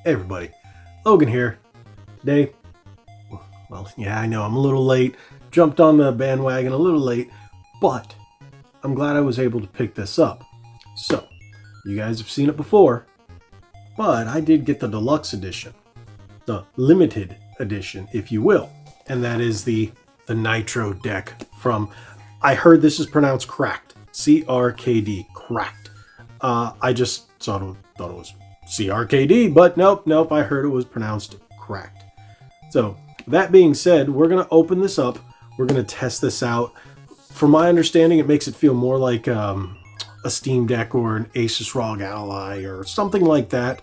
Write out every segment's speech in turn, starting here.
Hey everybody, Logan here. Today, well, yeah, I know I'm a little late. Jumped on the bandwagon a little late, but I'm glad I was able to pick this up. So, you guys have seen it before, but I did get the deluxe edition, the limited edition, if you will, and that is the Nitro Deck from. I heard this is pronounced cracked, CRKD, cracked. I just thought it was CRKD, but nope, I heard it was pronounced cracked. So, that being said, we're going to open this up. We're going to test this out. From my understanding, it makes it feel more like a Steam Deck or an Asus Rog Ally or something like that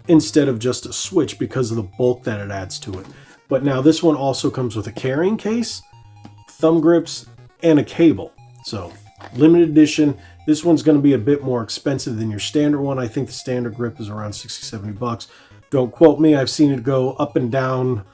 instead of just a Switch because of the bulk that it adds to it. But now this one also comes with a carrying case, thumb grips, and a cable. So, limited edition. This one's going to be a bit more expensive than your standard one. I think the standard grip is around 60, 70 bucks. Don't quote me. I've seen it go up and down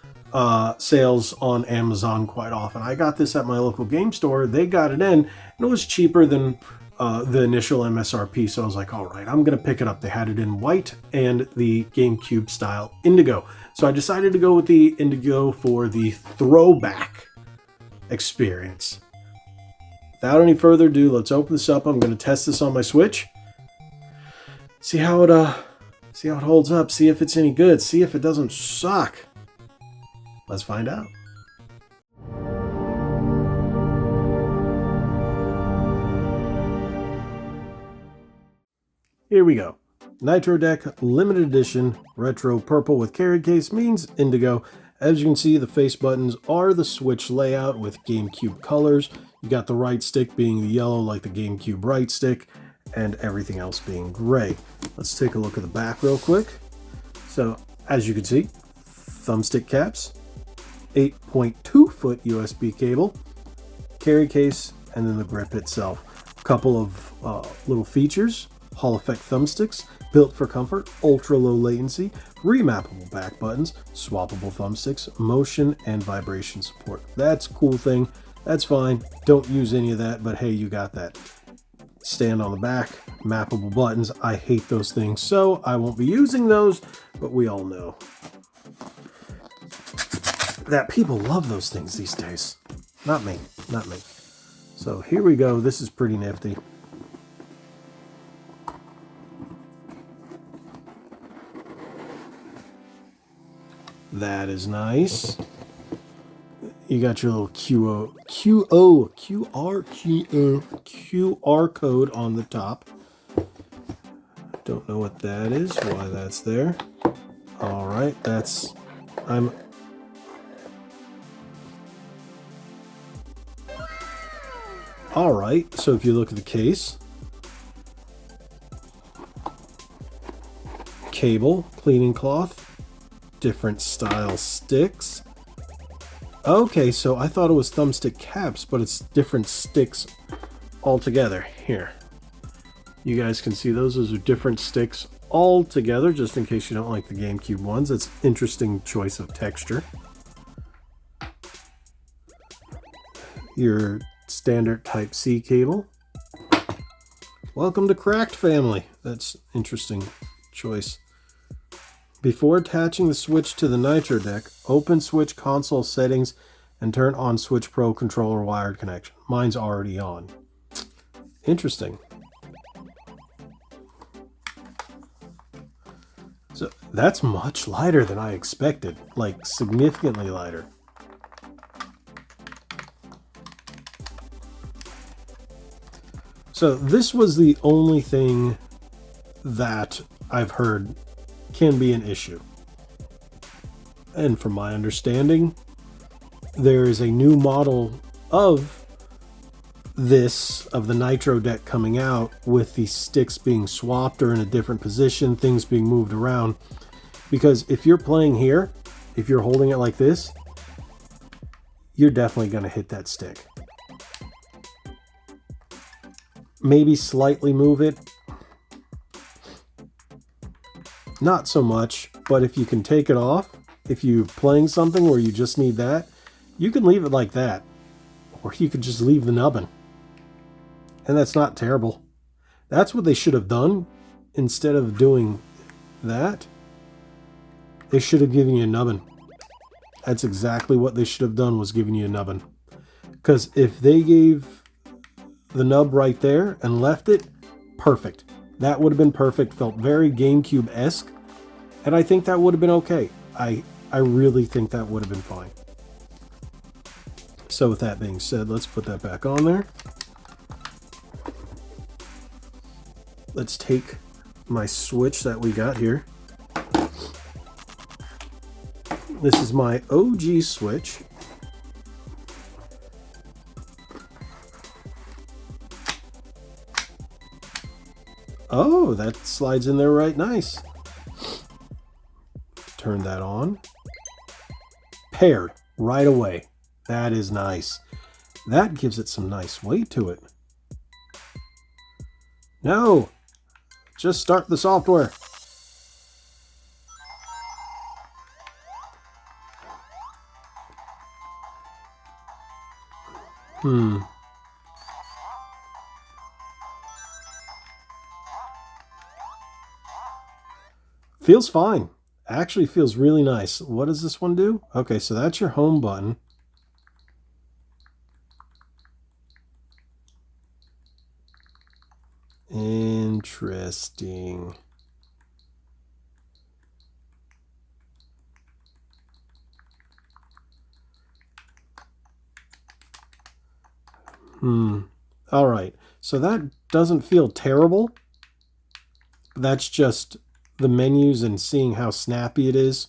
sales on Amazon quite often. I got this at my local game store. They got it in, and it was cheaper than the initial MSRP. So I was like, all right, I'm going to pick it up. They had it in white and the GameCube style indigo. So I decided to go with the indigo for the throwback experience. Without any further ado, let's open this up. I'm going to test this on my Switch. See how it holds up. See if it's any good. See if it doesn't suck. Let's find out. Here we go. Nitro Deck Limited Edition Retro Purple with carry case means indigo. As you can see, the face buttons are the Switch layout with GameCube colors. You got the right stick being the yellow like the GameCube right stick, and everything else being gray. Let's take a look at the back real quick. So, as you can see, thumbstick caps, 8.2 foot USB cable, carry case, and then the grip itself. A couple of little features: Hall effect thumbsticks, built for comfort, ultra low latency, remappable back buttons, swappable thumbsticks, motion and vibration support. That's a cool thing. That's fine. Don't use any of that, but hey, you got that. Stand on the back, mappable buttons. I hate those things, so I won't be using those, but we all know that people love those things these days. Not me. So here we go. This is pretty nifty. That is nice. You got your little QR code on the top. Don't know what that is, why that's there. All right, all right, so if you look at the case, cable, cleaning cloth, different style sticks. Okay, so I thought it was thumbstick caps, but it's different sticks altogether. Here, you guys can see those are different sticks all together, just in case you don't like the GameCube ones. It's interesting choice of texture. Your standard Type-C cable. Welcome to Cracked family. That's interesting choice. Before attaching the Switch to the Nitro Deck, open Switch console settings and turn on Switch Pro controller wired connection. Mine's already on. Interesting. So that's much lighter than I expected, like significantly lighter. So this was the only thing that I've heard can be an issue. And from my understanding, there is a new model of the Nitro Deck coming out with the sticks being swapped or in a different position, things being moved around. Because if you're playing here, if you're holding it like this, you're definitely going to hit that stick. Maybe slightly move it. Not so much, but if you can take it off, if you're playing something where you just need that, you can leave it like that. Or you could just leave the nubbin. And that's not terrible. That's what they should have done instead of doing that. They should have given you a nubbin. That's exactly what they should have done, was giving you a nubbin. Because if they gave the nub right there and left it, perfect. That would have been perfect. Felt very GameCube-esque. And I think that would have been okay. I really think that would have been fine. So with that being said, let's put that back on there. Let's take my Switch that we got here. This is my OG Switch. Oh, that slides in there right nice. Turn that on. Paired right away. That is nice. That gives it some nice weight to it. No! Just start the software. Feels fine. Actually feels really nice. What does this one do? Okay, so that's your home button. Interesting. All right. So that doesn't feel terrible. That's just the menus and seeing how snappy it is.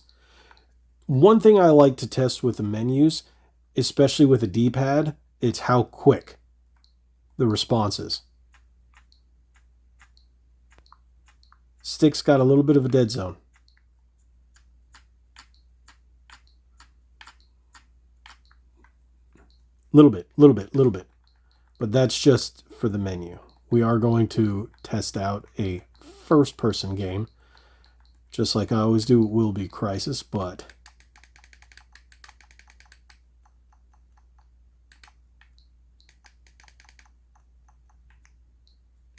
One thing I like to test with the menus, especially with a D-pad, it's how quick the response is. Stick's got a little bit of a dead zone. Little bit. But that's just for the menu. We are going to test out a first-person game. Just like I always do, it will be Crisis, but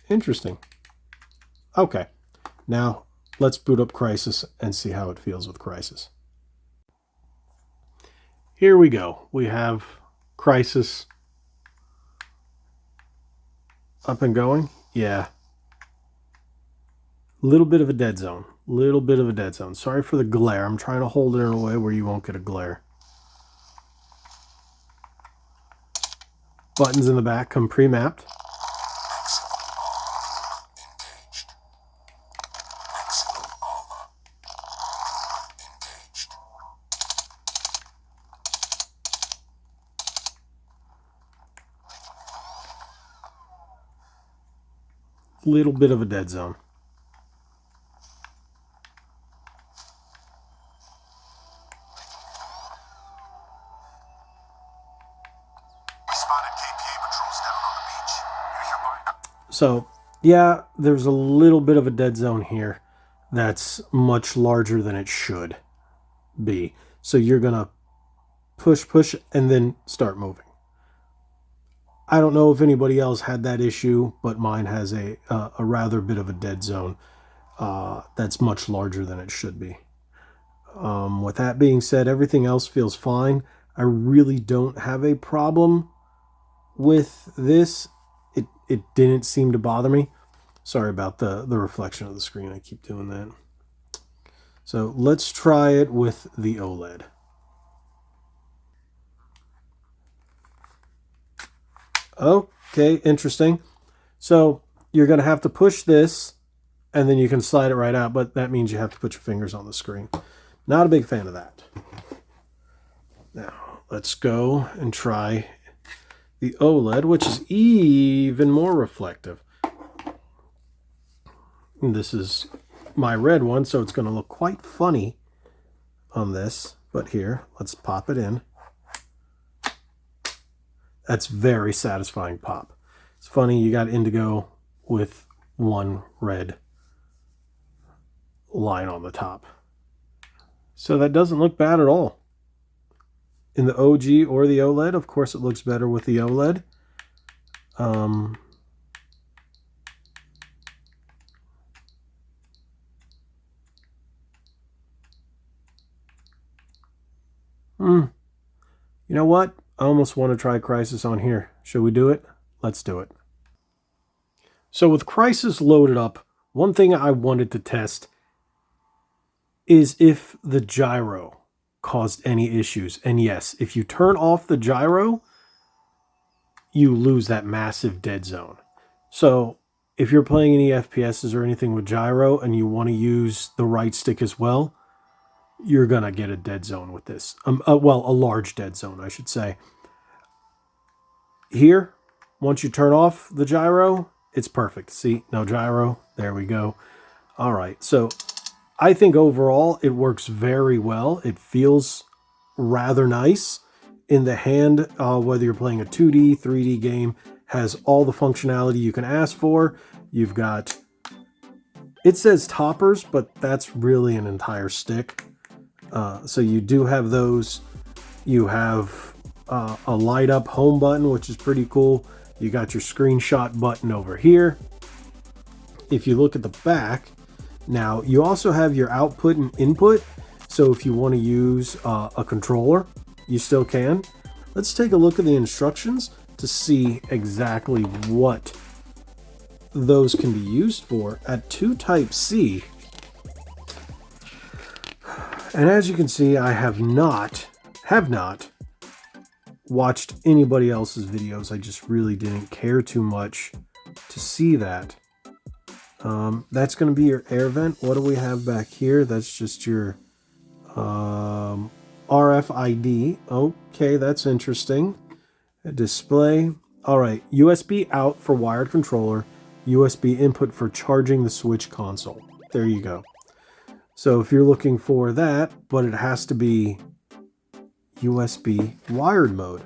interesting. Okay, now let's boot up Crisis and see how it feels with Crisis. Here we go. We have Crisis up and going. Yeah. Little bit of a dead zone. Sorry for the glare. I'm trying to hold it in a way where you won't get a glare. Buttons in the back come pre-mapped. Little bit of a dead zone. So, yeah, there's a little bit of a dead zone here that's much larger than it should be. So you're going to push, and then start moving. I don't know if anybody else had that issue, but mine has a rather bit of a dead zone that's much larger than it should be. With that being said, everything else feels fine. I really don't have a problem with this. It didn't seem to bother me. Sorry about the reflection of the screen. I keep doing that. So let's try it with the OLED. Okay, interesting. So you're going to have to push this, and then you can slide it right out, but that means you have to put your fingers on the screen. Not a big fan of that. Now, let's go and try the OLED, which is even more reflective. And this is my red one, so it's going to look quite funny on this. But here, let's pop it in. That's very satisfying pop. It's funny, you got indigo with one red line on the top. So that doesn't look bad at all. In the OG or the OLED, of course it looks better with the OLED. You know what? I almost want to try Crysis on here. Should we do it? Let's do it. So with Crysis loaded up, one thing I wanted to test is if the gyro caused any issues. And yes, if you turn off the gyro, you lose that massive dead zone. So if you're playing any FPSs or anything with gyro and you want to use the right stick as well, you're going to get a dead zone with this. Well, a large dead zone, I should say. Here, once you turn off the gyro, it's perfect. See, no gyro. There we go. All right, so I think overall it works very well. It feels rather nice in the hand, whether you're playing a 2D, 3D game, has all the functionality you can ask for. You've got, it says toppers, but that's really an entire stick. So you do have those. You have a light up home button, which is pretty cool. You got your screenshot button over here. If you look at the back, now you also have your output and input. So if you want to use a controller, you still can. Let's take a look at the instructions to see exactly what those can be used for. At 2 Type-C, and as you can see, I have not watched anybody else's videos. I just really didn't care too much to see that. That's going to be your air vent. What do we have back here? That's just your RFID. Okay, that's interesting. A display. All right, USB out for wired controller, USB input for charging the Switch console. There you go. So if you're looking for that, but it has to be USB wired mode.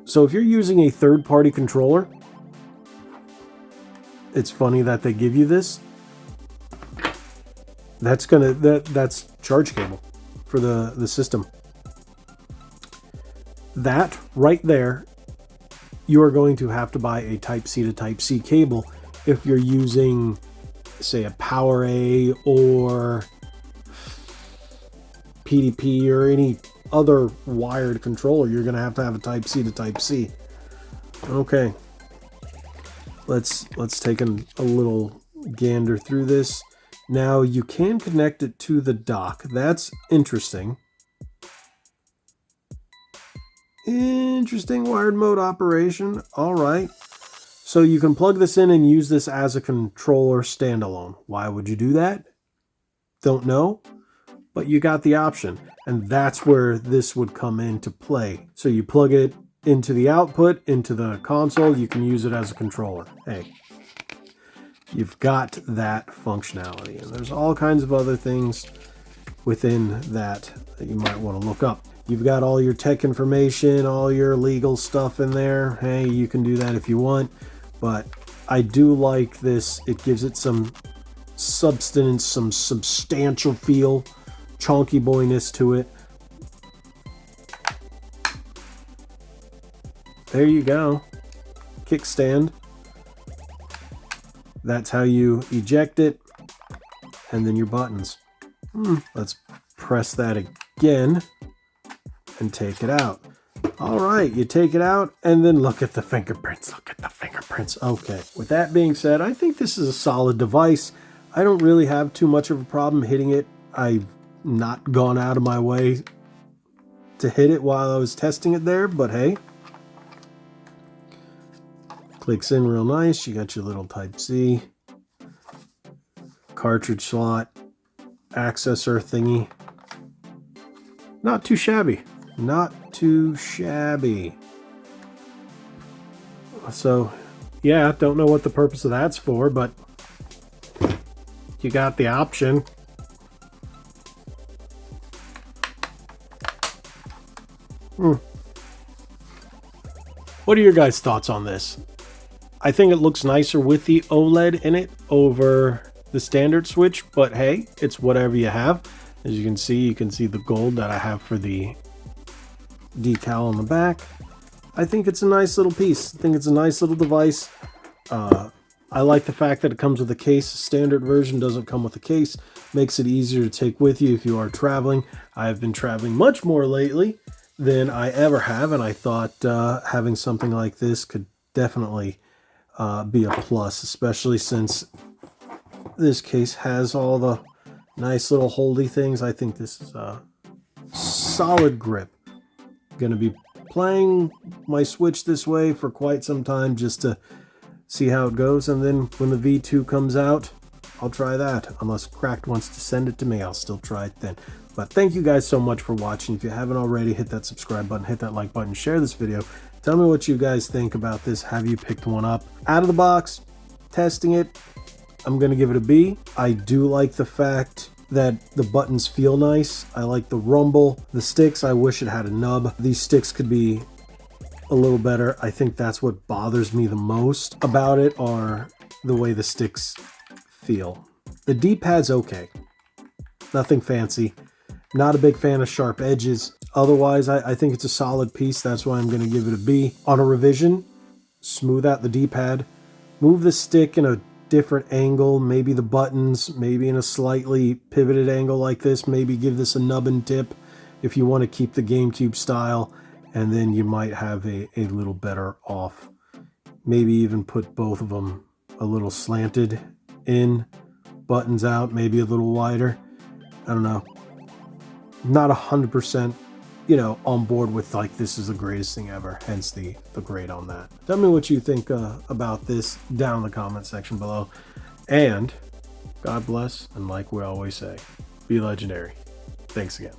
So if you're using a third-party controller, it's funny that they give you this. That's charge cable for the system. That right there, you are going to have to buy a Type-C to Type-C cable if you're using, say, a PowerA or PDP or any other wired controller. You're going to have a Type-C to Type-C. Okay, let's take a little gander through this. Now you can connect it to the dock. That's interesting. Interesting wired mode operation. All right. So you can plug this in and use this as a controller standalone. Why would you do that? Don't know, but you got the option. And that's where this would come into play. So you plug it into the output, into the console, you can use it as a controller. Hey, you've got that functionality. And there's all kinds of other things within that you might want to look up. You've got all your tech information, all your legal stuff in there. Hey, you can do that if you want. But I do like this. It gives it some substance, some substantial feel, chonky boyness to it. There you go. Kickstand. That's how you eject it. And then your buttons. Let's press that again and take it out. All right, you take it out and then look at the fingerprints. Look at the fingerprints. Okay, with that being said, I think this is a solid device. I don't really have too much of a problem hitting it. I've not gone out of my way to hit it while I was testing it there, but hey. Clicks in real nice. You got your little Type-C, cartridge slot, accessor thingy. Not too shabby. Not too shabby. So, yeah, don't know what the purpose of that's for, but you got the option. What are your guys' thoughts on this? I think it looks nicer with the OLED in it over the standard Switch, but hey, it's whatever you have. As you can see the gold that I have for the decal on the back. I think it's a nice little piece. I think it's a nice little device. I like the fact that it comes with a case. Standard version doesn't come with a case. makes it easier to take with you if you are traveling. I have been traveling much more lately than I ever have, and I thought having something like this could definitely be a plus, especially since this case has all the nice little holdy things. I think this is a solid grip. Going to be playing my Switch this way for quite some time just to see how it goes, and then when the V2 comes out, I'll try that. Unless Cracked wants to send it to me, I'll still try it then. But thank you guys so much for watching. If you haven't already, hit that subscribe button, hit that like button, share this video. Tell me what you guys think about this. Have you picked one up? Out of the box, testing it, I'm going to give it a B. I do like the fact that the buttons feel nice. I like the rumble. The sticks, I wish it had a nub. These sticks could be a little better. I think that's what bothers me the most about it, are the way the sticks feel. The D-pad's okay. Nothing fancy. Not a big fan of sharp edges. Otherwise, I think it's a solid piece. That's why I'm going to give it a B. On a revision, smooth out the D-pad. Move the stick in a different angle, maybe the buttons, maybe in a slightly pivoted angle like this. Maybe give this a nub and tip if you want to keep the GameCube style, and then you might have a little better off. Maybe even put both of them a little slanted in, buttons out, maybe a little wider. I don't know. Not 100%, you know, on board with like this is the greatest thing ever, hence the grade on that. Tell me what you think about this down in the comment section below, and God bless, and like we always say, be legendary. Thanks again.